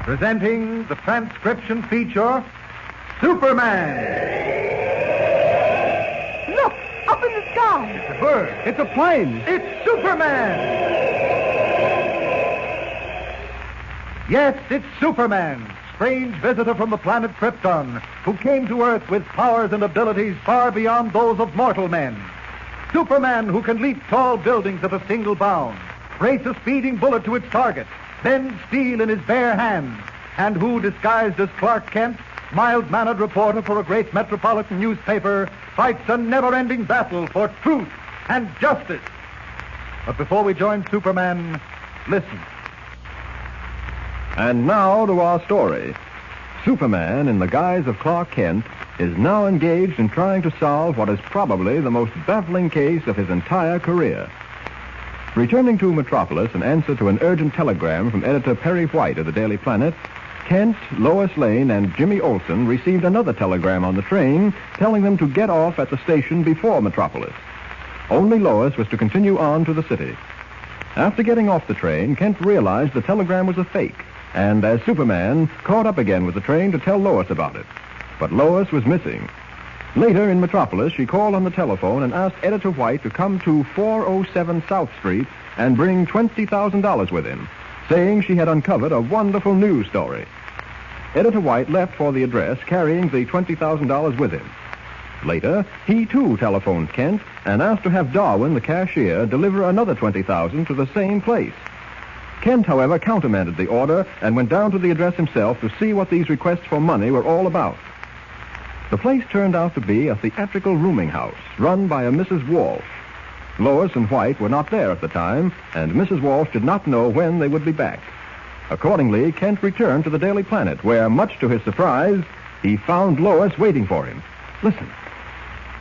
Presenting the transcription feature, Superman. Look, up in the sky. It's a bird. It's a plane. It's Superman. Yes, it's Superman, strange visitor from the planet Krypton, who came to Earth with powers and abilities far beyond those of mortal men. Superman who can leap tall buildings at a single bound, race a speeding bullet to its target, bend steel in his bare hands, and who, disguised as Clark Kent, mild-mannered reporter for a great metropolitan newspaper, fights a never-ending battle for truth and justice. But before we join Superman, listen. And now to our story. Superman, in the guise of Clark Kent, is now engaged in trying to solve what is probably the most baffling case of his entire career. Returning to Metropolis in answer to an urgent telegram from editor Perry White of the Daily Planet, Kent, Lois Lane, and Jimmy Olsen received another telegram on the train telling them to get off at the station before Metropolis. Only Lois was to continue on to the city. After getting off the train, Kent realized the telegram was a fake, and as Superman, caught up again with the train to tell Lois about it. But Lois was missing. Later in Metropolis, she called on the telephone and asked Editor White to come to 407 South Street and bring $20,000 with him, saying she had uncovered a wonderful news story. Editor White left for the address carrying the $20,000 with him. Later, he too telephoned Kent and asked to have Darwin, the cashier, deliver another $20,000 to the same place. Kent, however, countermanded the order and went down to the address himself to see what these requests for money were all about. The place turned out to be a theatrical rooming house run by a Mrs. Walsh. Lois and White were not there at the time, and Mrs. Walsh did not know when they would be back. Accordingly, Kent returned to the Daily Planet, where, much to his surprise, he found Lois waiting for him. Listen.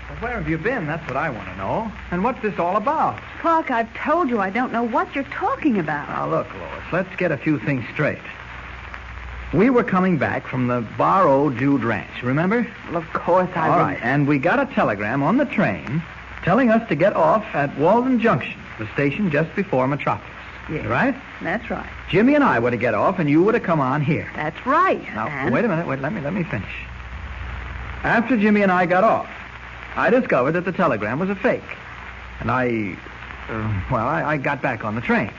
Well, where have you been? That's what I want to know. And what's this all about? Clark, I've told you I don't know what you're talking about. Now, look, Lois, let's get a few things straight. We were coming back from the Bar O Jude Ranch, remember? Well, of course I All right, and we got a telegram on the train telling us to get off at Walden Junction, the station just before Metropolis. Yes. Right? That's right. Jimmy and I were to get off, and you were to come on here. That's right. Now, and... wait a minute. Let me finish. After Jimmy and I got off, I discovered that the telegram was a fake. And I got back on the train.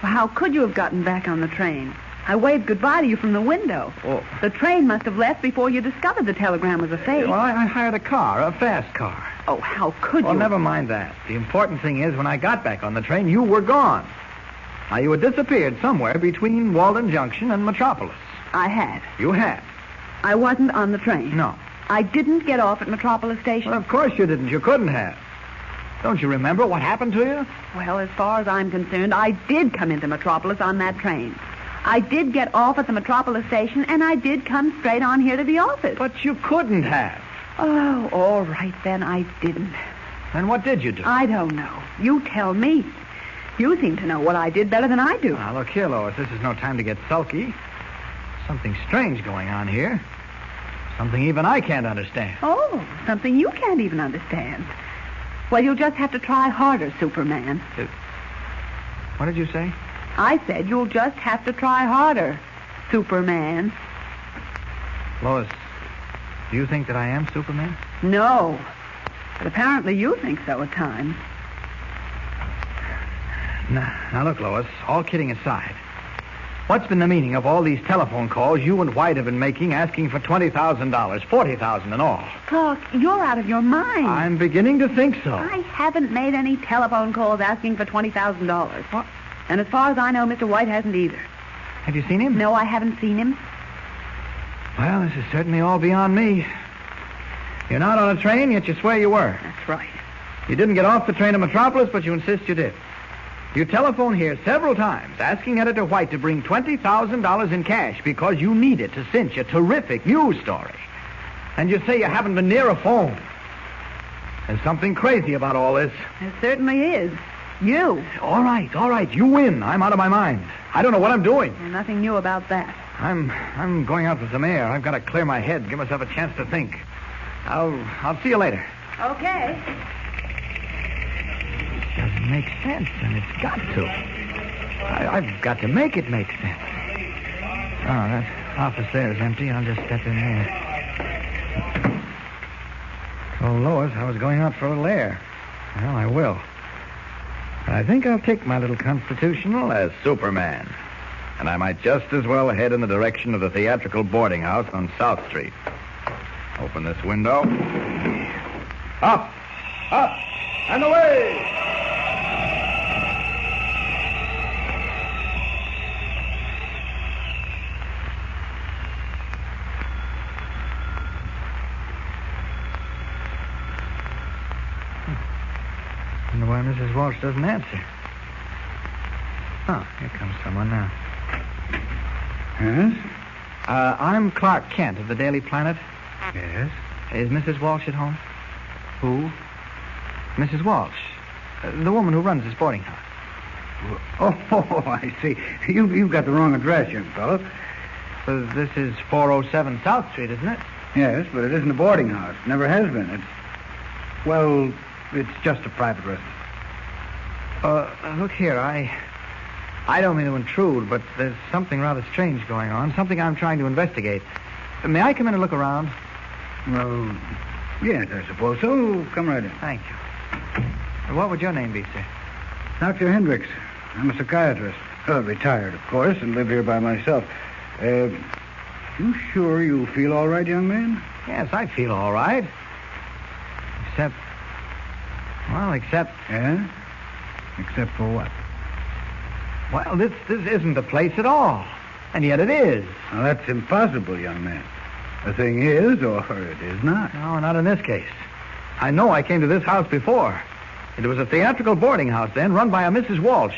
Well, how could you have gotten back on the train? I waved goodbye to you from the window. Oh. The train must have left before you discovered the telegram was a fake. Well, I hired a car, a fast car. Oh, how could you? Well, never mind that. The important thing is, when I got back on the train, you were gone. Now, you had disappeared somewhere between Walden Junction and Metropolis. I had. You had? I wasn't on the train. No. I didn't get off at Metropolis Station. Well, of course you didn't. You couldn't have. Don't you remember what happened to you? Well, as far as I'm concerned, I did come into Metropolis on that train. I did get off at the Metropolis Station, and I did come straight on here to the office. But you couldn't have. Oh, all right, then. I didn't. Then what did you do? I don't know. You tell me. You seem to know what I did better than I do. Now, look here, Lois. This is no time to get sulky. Something strange going on here. Something even I can't understand. Oh, something you can't even understand. Well, you'll just have to try harder, Superman. What did you say? I said you'll just have to try harder, Superman. Lois, do you think that I am Superman? No, but apparently you think so at times. Now look, Lois, all kidding aside, what's been the meaning of all these telephone calls you and White have been making asking for $20,000, $40,000 and all? Clark, you're out of your mind. I'm beginning to think so. I haven't made any telephone calls asking for $20,000. What? And as far as I know, Mr. White hasn't either. Have you seen him? No, I haven't seen him. Well, this is certainly all beyond me. You're not on a train, yet you swear you were. That's right. You didn't get off the train to Metropolis, but you insist you did. You telephoned here several times asking Editor White to bring $20,000 in cash because you need it to cinch a terrific news story. And you say you haven't been near a phone. There's something crazy about all this. There certainly is. You. All right. You win. I'm out of my mind. I don't know what I'm doing. Well, nothing new about that. I'm going out for some air. I've got to clear my head, give myself a chance to think. I'll see you later. Okay. It doesn't make sense, and it's got to. I've got to make it make sense. that office there is empty. I'll just step in there. Told Lois I was going out for a little air. Well, I will. But I think I'll take my little constitutional as Superman. And I might just as well head in the direction of the theatrical boarding house on South Street. Open this window. Up, and away! Wonder why Mrs. Walsh doesn't answer. Oh, here comes someone now. Yes? I'm Clark Kent of the Daily Planet. Yes? Is Mrs. Walsh at home? Who? Mrs. Walsh. The woman who runs this boarding house. Oh, I see. You've got the wrong address, young fellow. This is 407 South Street, isn't it? Yes, but it isn't a boarding house. Never has been. It's just a private residence. Look here, I don't mean to intrude, but there's something rather strange going on, something I'm trying to investigate. May I come in and look around? Well, yes, I suppose so. Come right in. Thank you. What would your name be, sir? Dr. Hendricks. I'm a psychiatrist. Retired, of course, and live here by myself. You sure you feel all right, young man? Yes, I feel all right. Except... Yeah? Except for what? Well, this isn't the place at all. And yet it is. Now, that's impossible, young man. The thing is, or it is not. No, not in this case. I know I came to this house before. It was a theatrical boarding house then, run by a Mrs. Walsh.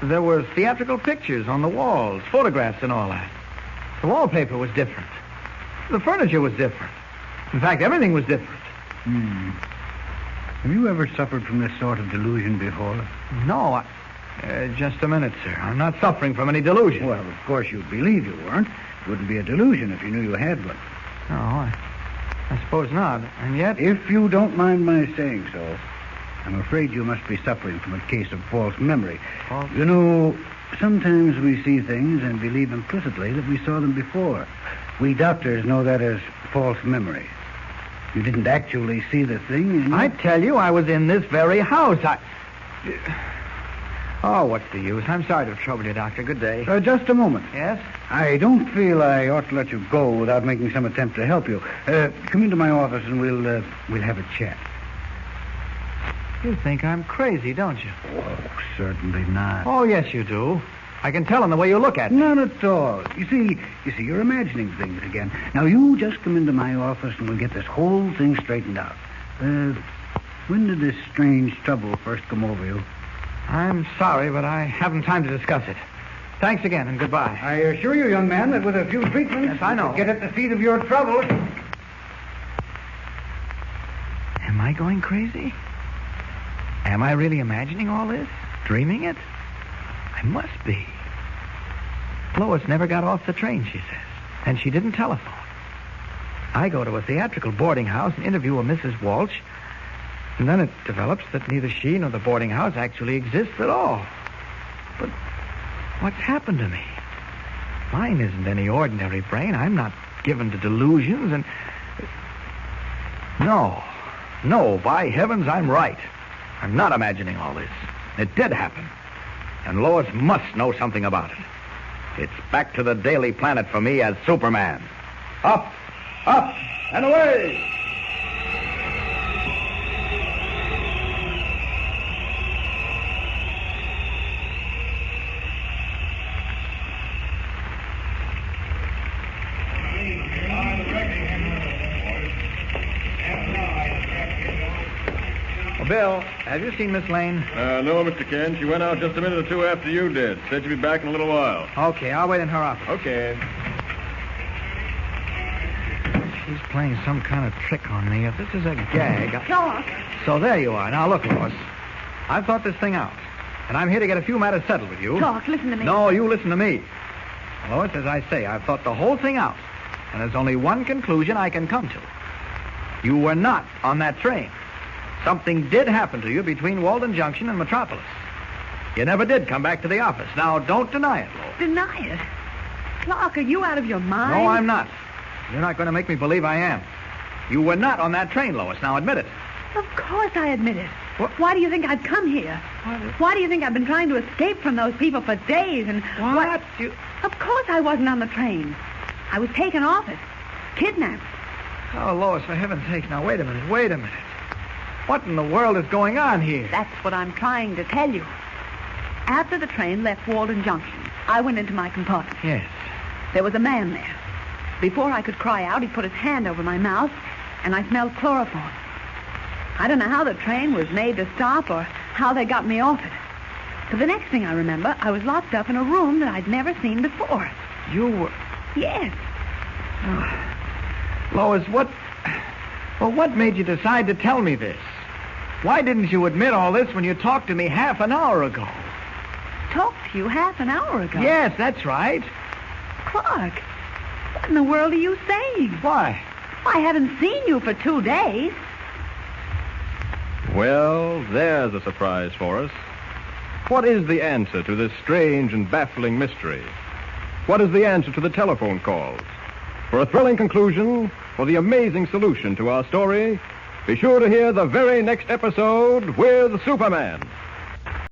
There were theatrical pictures on the walls, photographs and all that. The wallpaper was different. The furniture was different. In fact, everything was different. Have you ever suffered from this sort of delusion before? No, just a minute, sir. I'm not suffering from any delusion. Well, of course you'd believe you weren't. It wouldn't be a delusion if you knew you had one. No, I suppose not. And yet... If you don't mind my saying so, I'm afraid you must be suffering from a case of false memory. False? You know, sometimes we see things and believe implicitly that we saw them before. We doctors know that as false memory. You didn't actually see the thing, and I tell you, I was in this very house. Oh, what's the use? I'm sorry to trouble you, Doctor. Good day. Just a moment. Yes? I don't feel I ought to let you go without making some attempt to help you. Come into my office and we'll have a chat. You think I'm crazy, don't you? Oh, certainly not. Oh, yes, you do. I can tell in the way you look at me. Not at all. You see, you're imagining things again. Now, you just come into my office and we'll get this whole thing straightened out. When did this strange trouble first come over you? I'm sorry, but I haven't time to discuss it. Thanks again, and goodbye. I assure you, young man, that with a few treatments... Yes, I know. Get at the seat of your trouble. Am I going crazy? Am I really imagining all this? Dreaming it? I must be. Lois never got off the train, she says. And she didn't telephone. I go to a theatrical boarding house and interview a Mrs. Walsh. And then it develops that neither she nor the boarding house actually exists at all. But what's happened to me? Mine isn't any ordinary brain. I'm not given to delusions and... No, by heavens, I'm right. I'm not imagining all this. It did happen. And Lois must know something about it. It's back to the Daily Planet for me as Superman. Up, and away! Bill, have you seen Miss Lane? No, Mr. Kent. She went out just a minute or two after you did. Said she'd be back in a little while. Okay, I'll wait in her office. Okay. She's playing some kind of trick on me. If this is a gag... Clark! So there you are. Now, look, Lois. I've thought this thing out. And I'm here to get a few matters settled with you. Clark, listen to me. No, you listen to me. Lois, as I say, I've thought the whole thing out. And there's only one conclusion I can come to. You were not on that train. Something did happen to you between Walden Junction and Metropolis. You never did come back to the office. Now, don't deny it, Lois. Deny it? Clark, are you out of your mind? No, I'm not. You're not going to make me believe I am. You were not on that train, Lois. Now admit it. Of course I admit it. What? Why do you think I've come here? Why do you think I've been trying to escape from those people for days? And What? You... Of course I wasn't on the train. I was taken off it. Kidnapped. Oh, Lois, for heaven's sake. Now, wait a minute. What in the world is going on here? That's what I'm trying to tell you. After the train left Walden Junction, I went into my compartment. Yes. There was a man there. Before I could cry out, he put his hand over my mouth, and I smelled chloroform. I don't know how the train was made to stop or how they got me off it. But the next thing I remember, I was locked up in a room that I'd never seen before. You were... Yes. Lois, what made you decide to tell me this? Why didn't you admit all this when you talked to me half an hour ago? Talked to you half an hour ago? Yes, that's right. Clark, what in the world are you saying? Why? I haven't seen you for 2 days. Well, there's a surprise for us. What is the answer to this strange and baffling mystery? What is the answer to the telephone calls? For a thrilling conclusion, for the amazing solution to our story, be sure to hear the very next episode with Superman.